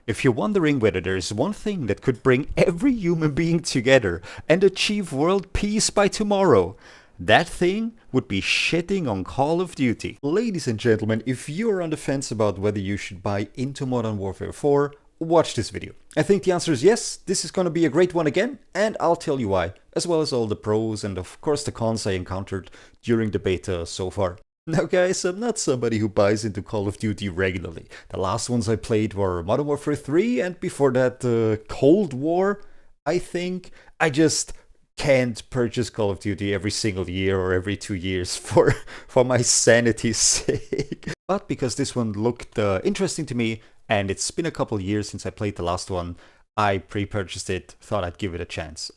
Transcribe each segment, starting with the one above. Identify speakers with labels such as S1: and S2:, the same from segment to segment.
S1: If you're wondering whether there's one thing that could bring every human being together and achieve world peace by tomorrow, that thing would be shitting on Call of Duty. Ladies and gentlemen, if you're on the fence about whether you should buy into Modern Warfare 4, watch this video. I think the answer is yes, this is gonna be a great one again, and I'll tell you why, as well as all the pros and of course the cons I encountered during the beta so far. Now guys, I'm not somebody who buys into Call of Duty regularly. The last ones I played were Modern Warfare 3 and before that Cold War, I think. I just can't purchase Call of Duty every single year or every 2 years for my sanity's sake. But because this one looked interesting to me, and it's been a couple years since I played the last one, I pre-purchased it, thought I'd give it a chance.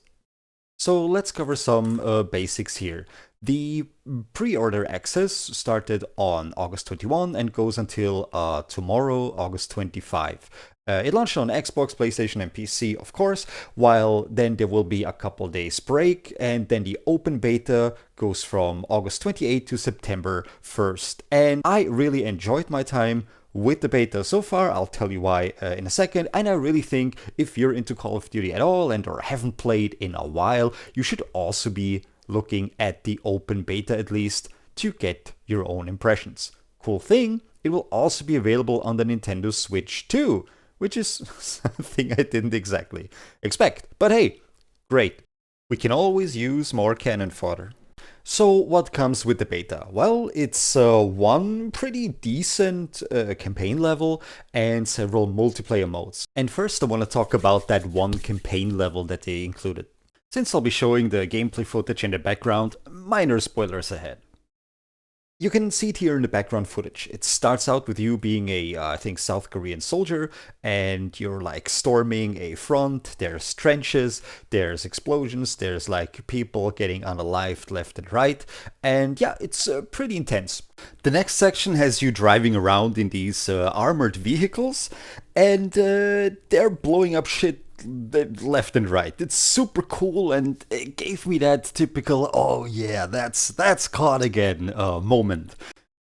S1: So let's cover some basics here. The pre-order access started on August 21 and goes until tomorrow, August 25. It launched on Xbox, PlayStation and PC, of course, while then there will be a couple days break, and then the open beta goes from August 28 to September 1st. And I really enjoyed my time with the beta so far. I'll tell you why in a second, and I really think if you're into Call of Duty at all and or haven't played in a while, you should also be looking at the open beta at least to get your own impressions. Cool thing, it will also be available on the Nintendo Switch too, which is something I didn't exactly expect. But hey, great. We can always use more cannon fodder. So what comes with the beta? Well, it's one pretty decent campaign level and several multiplayer modes. And first I want to talk about that one campaign level that they included. Since I'll be showing the gameplay footage in the background, minor spoilers ahead. You can see it here in the background footage. It starts out with you being a, I think, South Korean soldier, and you're like storming a front. There's trenches, there's explosions, there's like people getting unalived left and right, and yeah, it's pretty intense. The next section has you driving around in these armored vehicles, and they're blowing up shit left and right. It's super cool, and it gave me that typical "oh yeah, that's CoD again" moment.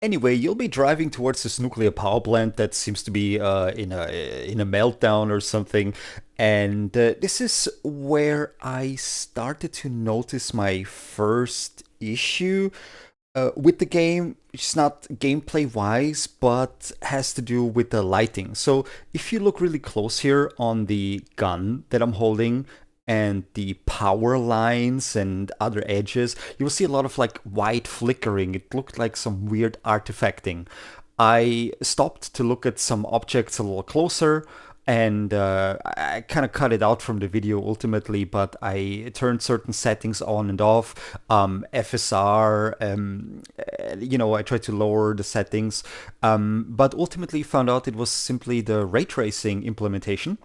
S1: Anyway, you'll be driving towards this nuclear power plant that seems to be in a meltdown or something, and this is where I started to notice my first issue with the game. It's not gameplay wise, but has to do with the lighting. So if you look really close here on the gun that I'm holding and the power lines and other edges, you will see a lot of like white flickering. It looked like some weird artifacting. I stopped to look at some objects a little closer, and I kind of cut it out from the video ultimately, but I turned certain settings on and off. FSR, you know, I tried to lower the settings, but ultimately found out it was simply the ray tracing implementation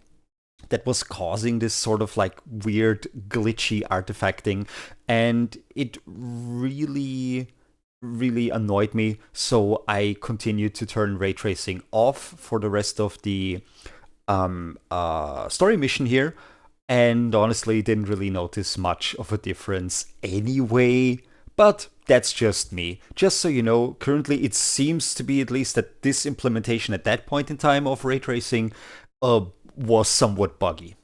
S1: that was causing this sort of like weird glitchy artifacting, and it really annoyed me. So I continued to turn ray tracing off for the rest of the story mission here, and honestly didn't really notice much of a difference anyway, but that's just me. Just so you know, currently it seems to be at least that this implementation at that point in time of ray tracing was somewhat buggy.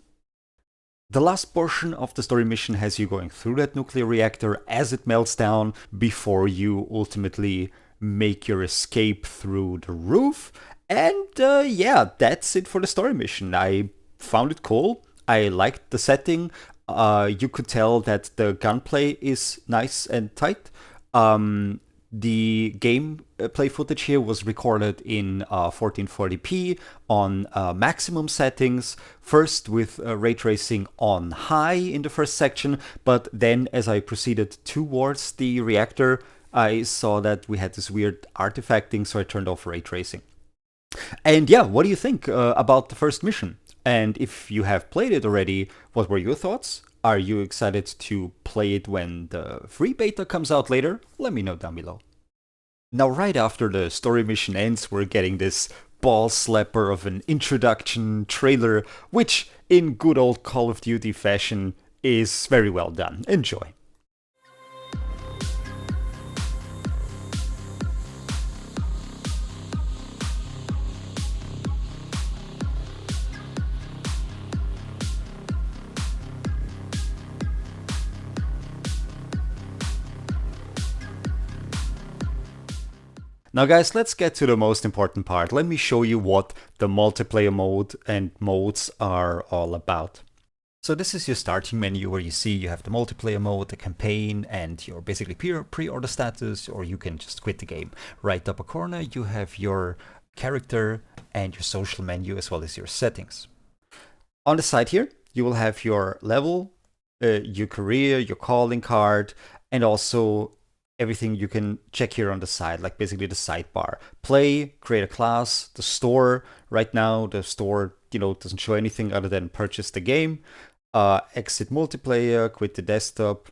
S1: The last portion of the story mission has you going through that nuclear reactor as it melts down before you ultimately make your escape through the roof. And yeah, that's it for the story mission. I found it cool. I liked the setting. You could tell that the gunplay is nice and tight. The gameplay footage here was recorded in 1440p on maximum settings, first with ray tracing on high in the first section, but then as I proceeded towards the reactor, I saw that we had this weird artifacting, so I turned off ray tracing. And yeah, what do you think about the first mission? And if you have played it already, what were your thoughts? Are you excited to play it when the free beta comes out later? Let me know down below. Now, right after the story mission ends, we're getting this ball slapper of an introduction trailer, which in good old Call of Duty fashion is very well done. Enjoy. Now guys, let's get to the most important part. Let me show you what the multiplayer mode and modes are all about. So this is your starting menu where you see you have the multiplayer mode, the campaign, and your basically pre-order status, or you can just quit the game. Right upper corner, you have your character and your social menu as well as your settings. On the side here, you will have your level, your career, your calling card, and also everything you can check here on the side, like basically the sidebar. Play, create a class, the store. Right now, the store, doesn't show anything other than purchase the game. Exit multiplayer, quit the desktop,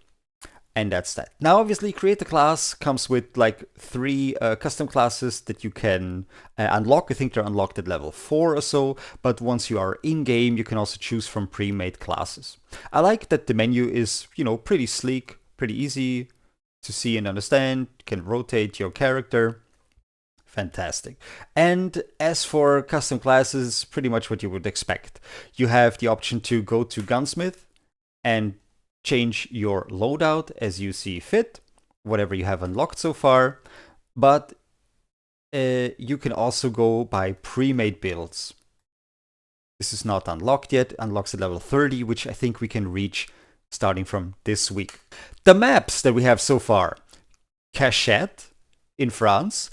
S1: and that's that. Now, obviously, create a class comes with like 3 custom classes that you can unlock. I think they're unlocked at level 4 or so, but once you are in-game, you can also choose from pre-made classes. I like that the menu is, pretty sleek, pretty easy to see and understand. You can rotate your character. Fantastic. And as for custom classes, pretty much what you would expect. You have the option to go to Gunsmith and change your loadout as you see fit, whatever you have unlocked so far. But you can also go by pre-made builds. This is not unlocked yet. Unlocks at level 30, which I think we can reach starting from this week. The maps that we have so far. Cachette in France.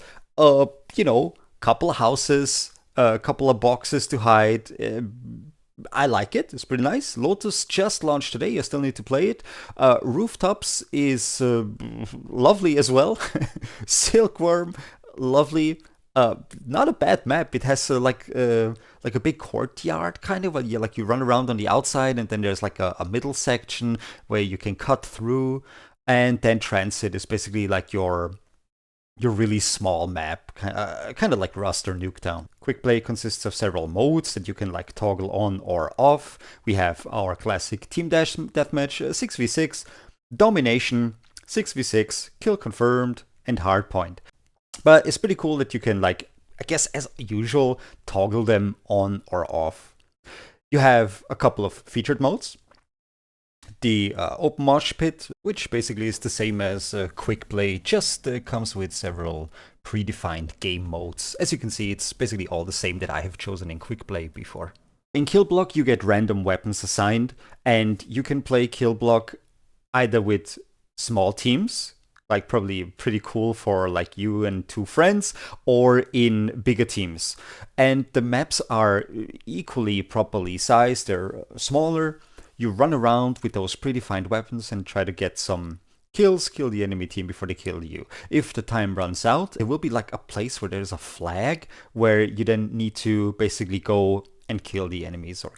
S1: Couple of houses, a couple of boxes to hide. I like it. It's pretty nice. Lotus just launched today. I still need to play it. Rooftops is lovely as well. Silkworm, lovely. Not a bad map. It has like a big courtyard kind of. Like you run around on the outside, and then there's like a middle section where you can cut through. And then Transit is basically like your really small map, kind of like Rust or Nuketown. Quick Play consists of several modes that you can like toggle on or off. We have our classic Team Deathmatch, 6v6, Domination, 6v6, Kill Confirmed, and Hardpoint. But it's pretty cool that you can like, I guess as usual, toggle them on or off. You have a couple of featured modes. The Open Mosh Pit, which basically is the same as Quick Play, just comes with several predefined game modes. As you can see, it's basically all the same that I have chosen in Quick Play before. In Kill Block, you get random weapons assigned, and you can play Kill Block either with small teams, like probably pretty cool for like you and 2 friends, or in bigger teams. And the maps are equally properly sized. They're smaller. You run around with those predefined weapons and try to get some kills, kill the enemy team before they kill you. If the time runs out, it will be like a place where there's a flag where you then need to basically go and kill the enemies or,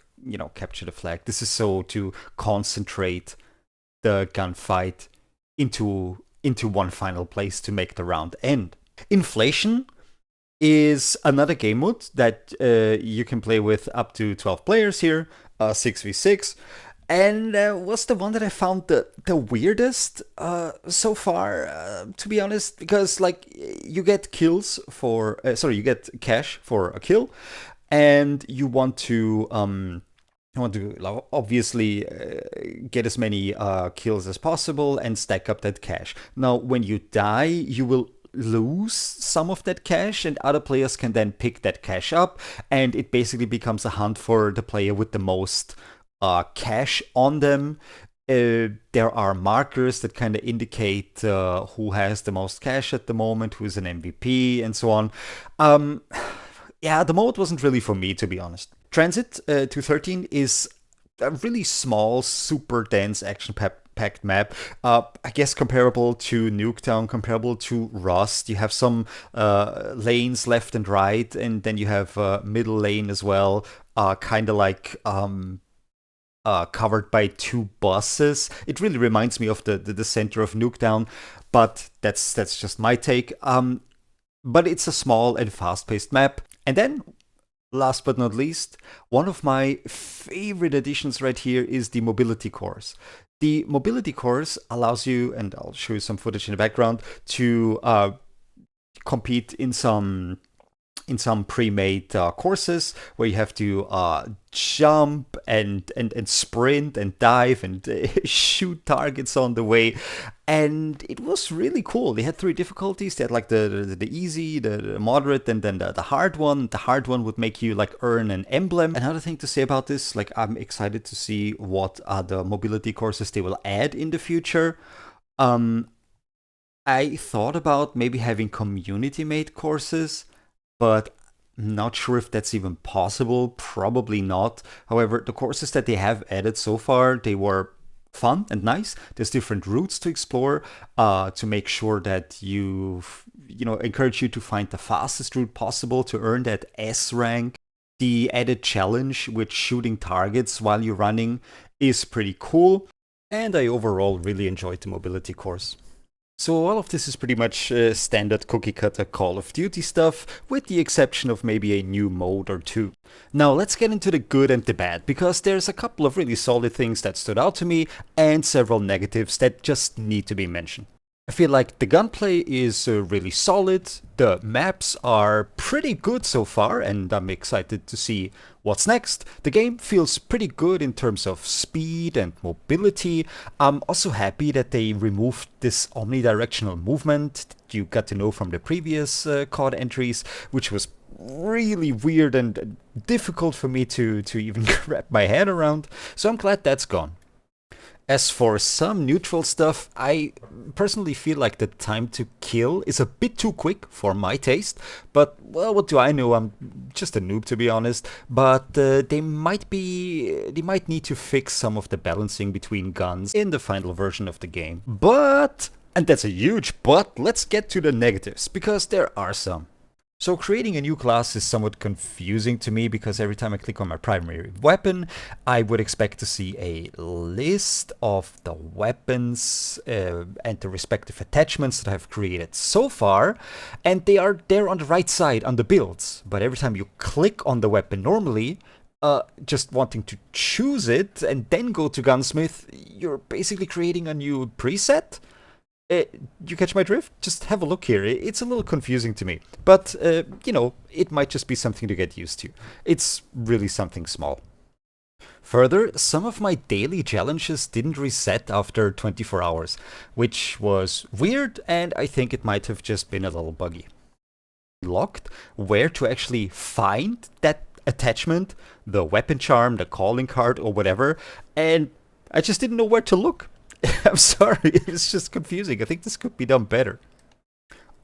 S1: capture the flag. This is so to concentrate the gunfight into one final place to make the round end. Inflation is another game mode that you can play with up to 12 players here, 6v6. And was the one that I found the weirdest so far, to be honest, because like you get kills for, you get cash for a kill, and you want to obviously get as many kills as possible and stack up that cash. Now, when you die, you will lose some of that cash, and other players can then pick that cash up, and it basically becomes a hunt for the player with the most cash on them. There are markers that kind of indicate who has the most cash at the moment, who's an MVP, and so on. Yeah, the mode wasn't really for me, to be honest. Transit 213 is a really small, super dense action-packed map. I guess comparable to Nuketown, comparable to Rust. You have some lanes left and right, and then you have middle lane as well, kind of like covered by 2 buses. It really reminds me of the center of Nuketown, but that's just my take. But it's a small and fast-paced map. And then, last but not least, one of my favorite additions right here is the mobility course. The mobility course allows you, and I'll show you some footage in the background, to compete in some pre-made courses where you have to jump and sprint and dive and shoot targets on the way. And it was really cool. They had three difficulties. They had like the easy, the moderate, and then the hard one. The hard one would make you like earn an emblem. Another thing to say about this, like I'm excited to see what other mobility courses they will add in the future. I thought about maybe having community-made courses, but not sure if that's even possible. Probably not. However, the courses that they have added so far, they were fun and nice. There's different routes to explore to make sure that encourage you to find the fastest route possible to earn that S rank. The added challenge with shooting targets while you're running is pretty cool, and I overall really enjoyed the mobility course. So all of this is pretty much standard cookie cutter Call of Duty stuff, with the exception of maybe a new mode or two. Now let's get into the good and the bad, because there's a couple of really solid things that stood out to me, and several negatives that just need to be mentioned. I feel like the gunplay is really solid, the maps are pretty good so far, and I'm excited to see what's next. The game feels pretty good in terms of speed and mobility. I'm also happy that they removed this omnidirectional movement that you got to know from the previous CoD entries, which was really weird and difficult for me to even wrap my head around, so I'm glad that's gone. As for some neutral stuff, I personally feel like the time to kill is a bit too quick for my taste, but well, what do I know, I'm just a noob to be honest, but they might need to fix some of the balancing between guns in the final version of the game. But, and that's a huge but, let's get to the negatives, because there are some. So creating a new class is somewhat confusing to me, because every time I click on my primary weapon, I would expect to see a list of the weapons and the respective attachments that I've created so far, and they are there on the right side on the builds. But every time you click on the weapon normally, just wanting to choose it and then go to Gunsmith, you're basically creating a new preset. You catch my drift? Just have a look here. It's a little confusing to me. But, it might just be something to get used to. It's really something small. Further, some of my daily challenges didn't reset after 24 hours, which was weird, and I think it might have just been a little buggy. Locked where to actually find that attachment, the weapon charm, the calling card, or whatever, and I just didn't know where to look. I'm sorry, it's just confusing. I think this could be done better.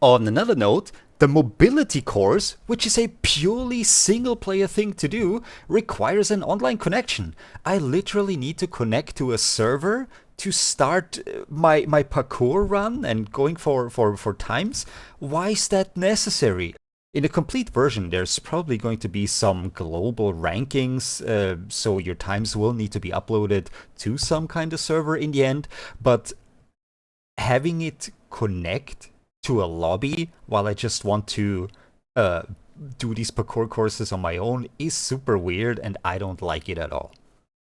S1: On another note, the mobility course, which is a purely single-player thing to do, requires an online connection. I literally need to connect to a server to start my parkour run and going for times. Why is that necessary? In a complete version, there's probably going to be some global rankings, so your times will need to be uploaded to some kind of server in the end, but having it connect to a lobby while I just want to do these parkour courses on my own is super weird, and I don't like it at all.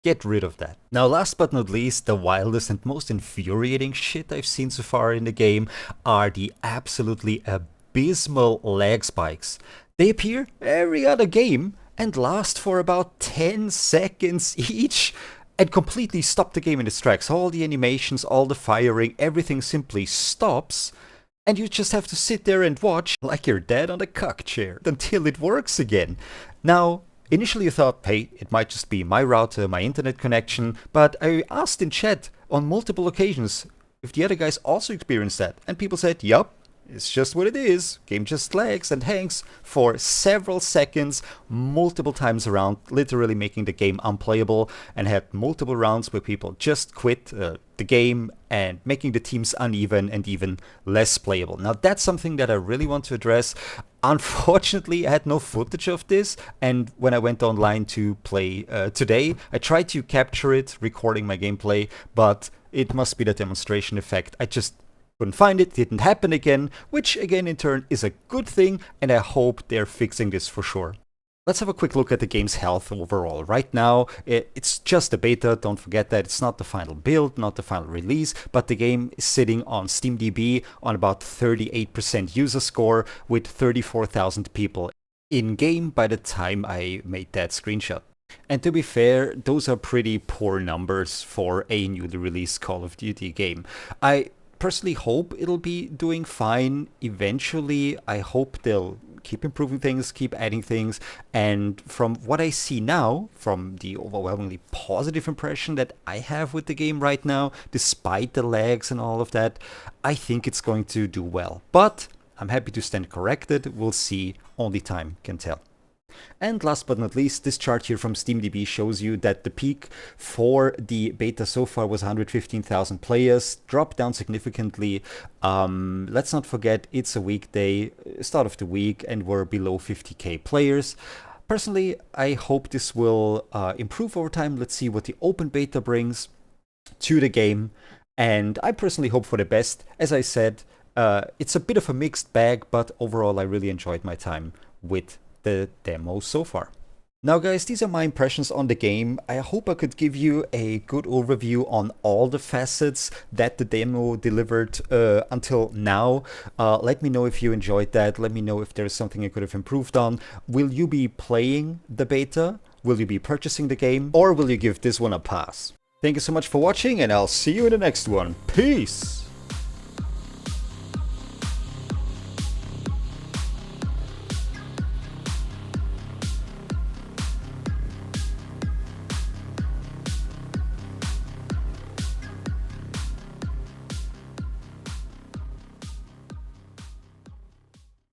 S1: Get rid of that. Now, last but not least, the wildest and most infuriating shit I've seen so far in the game are the absolutely abysmal lag spikes. They appear every other game and last for about 10 seconds each and completely stop the game in its tracks. All the animations, all the firing, everything simply stops, and you just have to sit there and watch like you're dead on the cuck chair until it works again. Now, initially I thought, hey, it might just be my router, my internet connection, but I asked in chat on multiple occasions if the other guys also experienced that, and people said, yup, it's just what it is. Game just lags and hangs for several seconds, multiple times around, literally making the game unplayable, and had multiple rounds where people just quit the game and making the teams uneven and even less playable. Now that's something that I really want to address. Unfortunately, I had no footage of this, and when I went online to play today, I tried to capture it, recording my gameplay, but it must be the demonstration effect. I just couldn't find it, didn't happen again, which again in turn is a good thing, and I hope they're fixing this for sure. Let's have a quick look at the game's health overall. Right now, it's just a beta, don't forget that. It's not the final build, not the final release, but the game is sitting on SteamDB on about 38% user score with 34,000 people in-game by the time I made that screenshot. And to be fair, those are pretty poor numbers for a newly released Call of Duty game. I personally hope it'll be doing fine eventually. I hope they'll keep improving things, keep adding things, and from what I see now, from the overwhelmingly positive impression that I have with the game right now, despite the lags and all of that, I think it's going to do well. But I'm happy to stand corrected. We'll see. Only time can tell. And last but not least, this chart here from SteamDB shows you that the peak for the beta so far was 115,000 players, dropped down significantly. Let's not forget it's a weekday, start of the week, and we're below 50k players. Personally, I hope this will improve over time. Let's see what the open beta brings to the game. And I personally hope for the best. As I said, it's a bit of a mixed bag, but overall I really enjoyed my time with the demo so far. Now guys, these are my impressions on the game. I hope I could give you a good overview on all the facets that the demo delivered until now. Let me know if you enjoyed that. Let me know if there's something I could have improved on. Will you be playing the beta? Will you be purchasing the game? Or will you give this one a pass? Thank you so much for watching, and I'll see you in the next one. Peace!